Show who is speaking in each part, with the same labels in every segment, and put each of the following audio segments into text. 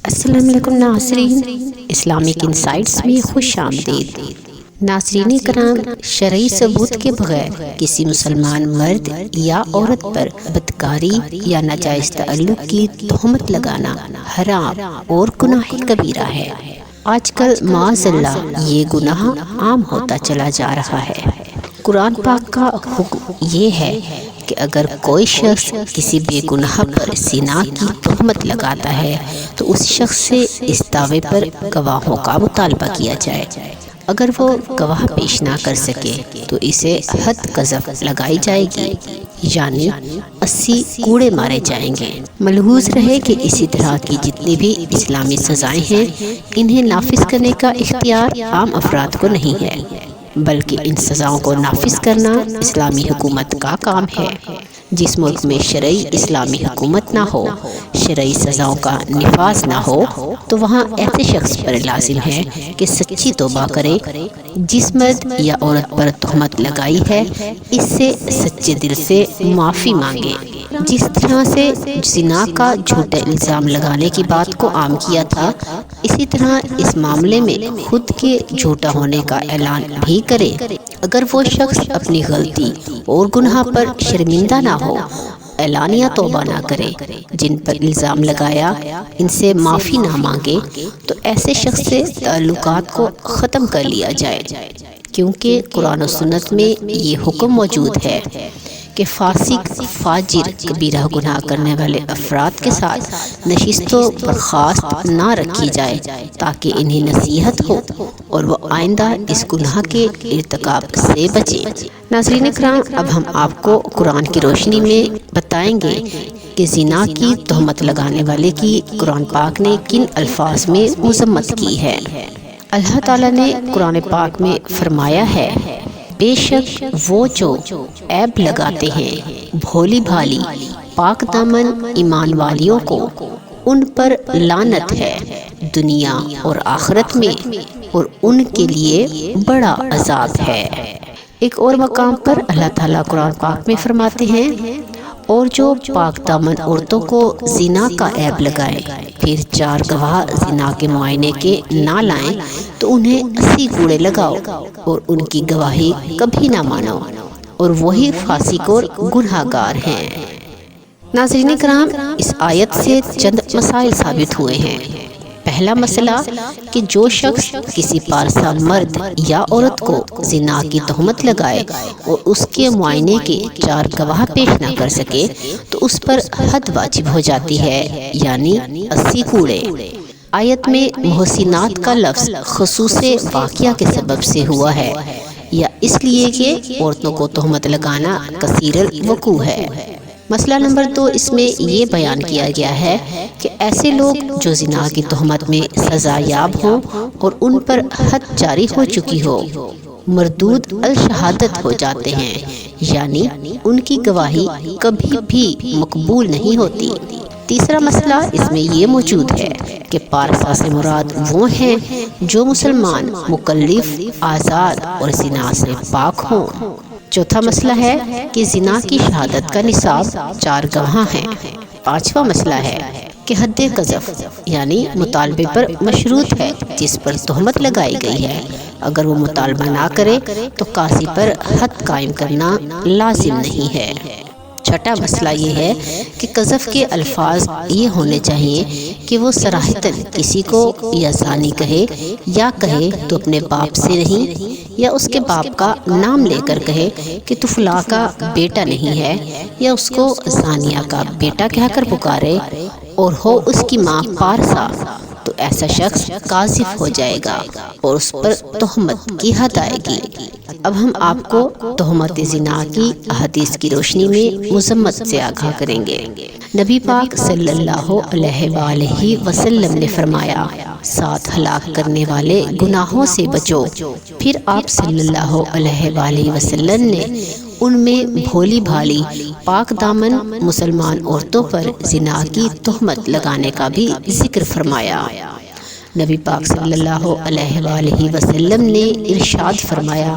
Speaker 1: السلام علیکم ناظرین، اسلامک انسائٹس میں خوش آمدید۔ ناظرین کرام، شرعی ثبوت کے بغیر کسی مسلمان مرد یا عورت پر بدکاری یا ناجائز تعلق کی تہمت لگانا حرام اور گناہ کبیرہ ہے۔ آج کل معاذ اللہ یہ گناہ عام ہوتا چلا جا رہا ہے۔ قرآن پاک کا حکم یہ ہے کہ اگر کوئی شخص کسی بے گناہ پر زنا کی تہمت لگاتا ہے تو اس شخص سے اس دعوے پر گواہوں کا مطالبہ کیا جائے۔ اگر وہ گواہ پیش نہ کر سکے تو اسے حد قذف لگائی جائے گی، یعنی 80 کوڑے مارے جائیں گے۔ ملحوظ رہے کہ اسی طرح کی جتنی بھی اسلامی سزائیں ہیں، انہیں نافذ کرنے کا اختیار عام افراد کو نہیں ہے، بلکہ ان سزاؤں کو نافذ کرنا اسلامی حکومت کا کام ہے۔ جس ملک میں شرعی اسلامی حکومت نہ ہو، شرعی سزاؤں کا نفاذ نہ ہو، تو وہاں ایسے شخص پر لازم ہے کہ سچی توبہ کرے۔ جس مرد یا عورت پر تہمت لگائی ہے، اس سے سچے دل سے معافی مانگے۔ جس طرح سے زنا کا جھوٹا الزام لگانے کی بات کو عام کیا تھا، اسی طرح اس معاملے میں خود کے جھوٹا ہونے کا اعلان بھی کرے۔ اگر وہ شخص اپنی غلطی اور گناہ پر شرمندہ نہ ہو، اعلانیہ توبہ نہ کرے، جن پر الزام لگایا ان سے معافی نہ مانگے، تو ایسے شخص سے تعلقات کو ختم کر لیا جائے، کیونکہ قرآن و سنت میں یہ حکم موجود ہے کہ فاسق، فاجر، کبیرہ گناہ کرنے والے افراد کے ساتھ نشست و برخاست نہ رکھی جائے تاکہ انہیں نصیحت ہو اور وہ آئندہ اس گناہ کے ارتکاب سے بچیں۔ ناظرین کرام، اب ہم آپ کو قرآن کی روشنی میں بتائیں گے کہ زنا کی تہمت لگانے والے کی قرآن پاک نے کن الفاظ میں مذمت کی ہے۔ اللہ تعالیٰ نے قرآن پاک میں فرمایا ہے، بے شک وہ جو عیب لگاتے ہیں بھولی بھالی پاک دامن ایمان والیوں کو، ان پر لعنت ہے دنیا اور آخرت میں، اور ان کے لیے بڑا عذاب ہے۔ ایک اور مقام پر اللہ تعالیٰ قرآن پاک میں فرماتے ہیں، اور جو پاک دامن عورتوں کو زنا کا عیب لگائیں، پھر 4 گواہ زنا کے معائنے کے نہ لائیں تو انہیں 80 کوڑے لگاؤ اور ان کی گواہی کبھی نہ مانو، اور وہی فاسق اور گناہ گار ہیں۔ ناظرین کرام، اس آیت سے چند مسائل ثابت ہوئے ہیں۔ پہلا مسئلہ کہ جو شخص کسی پارسا مرد یا عورت کو زنا کی تہمت لگائے اور اس کے معائنے کے 4 گواہ پیش نہ کر سکے تو اس پر حد واجب ہو جاتی ہے، یعنی 80 کوڑے۔ آیت میں محسنات کا لفظ خصوص واقعہ کے سبب سے ہوا ہے، یا اس لیے کہ عورتوں کو تہمت لگانا کثیر الوقوع ہے۔ مسئلہ نمبر 2، اس میں یہ بیان کیا گیا ہے کہ ایسے لوگ جو زنا کی تہمت میں سزا یاب ہوں اور ان پر حد جاری ہو چکی ہو، مردود الشہادت ہو جاتے ہیں، یعنی ان کی گواہی کبھی بھی مقبول نہیں ہوتی۔ تیسرا مسئلہ اس میں یہ موجود ہے کہ پارسا سے مراد وہ ہیں جو مسلمان، مکلف، آزاد اور زنا سے پاک ہوں۔ چوتھا مسئلہ ہے کہ زنا کی شہادت کا نصاب 4 گواہ ہیں۔ پانچواں مسئلہ ہے کہ حد قذف یعنی مطالبے پر مشروط ہے جس پر تہمت لگائی گئی ہے، اگر وہ مطالبہ نہ کرے تو قاضی پر حد قائم کرنا لازم نہیں ہے۔ چھٹا مسئلہ یہ ہے کہ قذف کے الفاظ یہ ہونے چاہیے کہ وہ صراحتاً کسی کو یا زانی کہے، یا کہے تو اپنے باپ سے نہیں، یا اس کے باپ کا نام لے کر کہے کہ تو فلاں کا بیٹا نہیں ہے، یا اس کو زانیہ کا بیٹا کہہ کر پکارے اور ہو اس کی ماں پارسا، تو ایسا شخص قاذف ہو جائے گا اور اس پر تہمت کی حد آئے گی۔ اب ہم آپ کو تہمت زنا کی احادیث کی روشنی میں مذمت سے آگاہ کریں گے۔ نبی پاک صلی اللہ علیہ وآلہ وسلم نے فرمایا، 7 ہلاک کرنے والے گناہوں سے بچو۔ پھر آپ صلی اللہ علیہ وآلہ وسلم نے ان میں بھولی بھالی پاک دامن مسلمان عورتوں پر زنا کی تہمت لگانے کا بھی ذکر فرمایا۔ نبی پاک صلی اللہ علیہ وآلہ وسلم نے ارشاد فرمایا،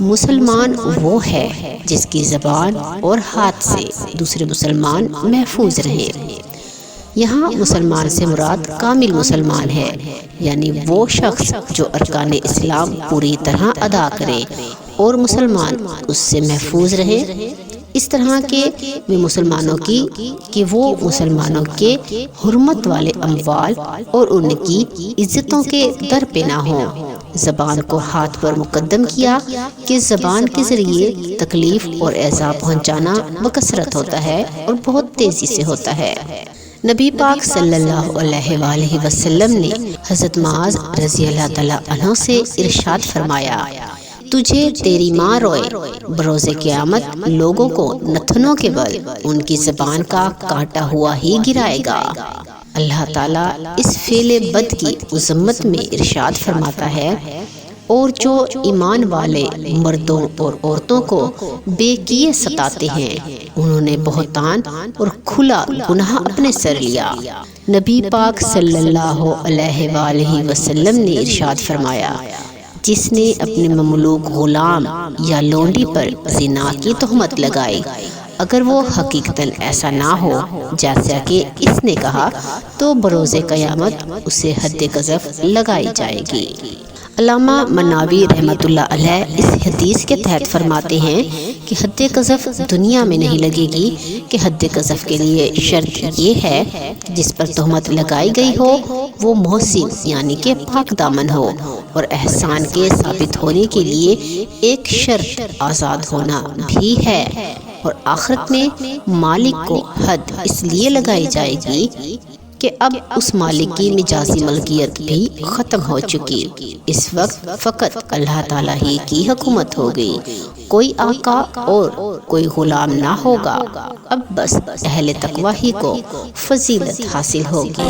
Speaker 1: مسلمان وہ ہے جس کی زبان اور ہاتھ سے دوسرے مسلمان محفوظ رہیں۔ یہاں مسلمان سے مراد کامل مسلمان ہے، یعنی وہ شخص جو ارکان اسلام پوری طرح ادا کرے اور مسلمان اس سے محفوظ رہے، اس طرح کے مسلمانوں کی کہ وہ مسلمانوں کے حرمت والے اموال اور ان کی عزتوں کے در پہ نہ ہوں۔ زبان کو ہاتھ پر مقدم کیا کہ زبان کے ذریعے تکلیف اور ایذا پہنچانا بکثرت ہوتا ہے اور بہت تیزی سے ہوتا ہے۔ نبی پاک صلی اللہ علیہ وآلہ وسلم نے حضرت معاذ رضی اللہ تعالیٰ عنہ سے ارشاد فرمایا، تجھے تیری ماں روئے، بروز قیامت لوگوں کو نتنوں کے بل ان کی زبان کا کاٹا ہوا ہی گرائے گا۔ اللہ تعالیٰ اس فعل بد کی مذمت میں ارشاد فرماتا ہے، اور جو ایمان والے مردوں اور عورتوں کو بے کیے ستاتے ہیں انہوں نے بہتان اور کھلا گناہ اپنے سر لیا۔ نبی پاک صلی اللہ علیہ وآلہ وسلم نے ارشاد فرمایا، جس نے اپنے مملوک غلام یا لونڈی پر زنا کی تہمت لگائی، اگر وہ حقیقتاً ایسا نہ ہو جیسا کہ اس نے کہا تو بروز قیامت اسے حد قذف لگائی جائے گی۔ علامہ مناوی رحمۃ اللہ علیہ اس حدیث کے تحت فرماتے ہیں کہ حد قذف دنیا میں نہیں لگے گی کہ حد قذف کے لیے شرط یہ ہے کہ جس پر تہمت لگائی گئی ہو وہ محسن یعنی کہ پاک دامن ہو، اور احسان کے ثابت ہونے کے لیے ایک شرط آزاد ہونا بھی ہے، اور آخرت میں مالک کو حد اس لیے لگائی جائے گی کہ اب اس مالک کی مجازی ملکیت بھی ختم ہو چکی، اس وقت فقط اللہ تعالیٰ ہی کی حکومت ہو گئی، کوئی آقا اور کوئی غلام نہ ہوگا، اب بس اہل تقوی ہی کو فضیلت حاصل ہوگی۔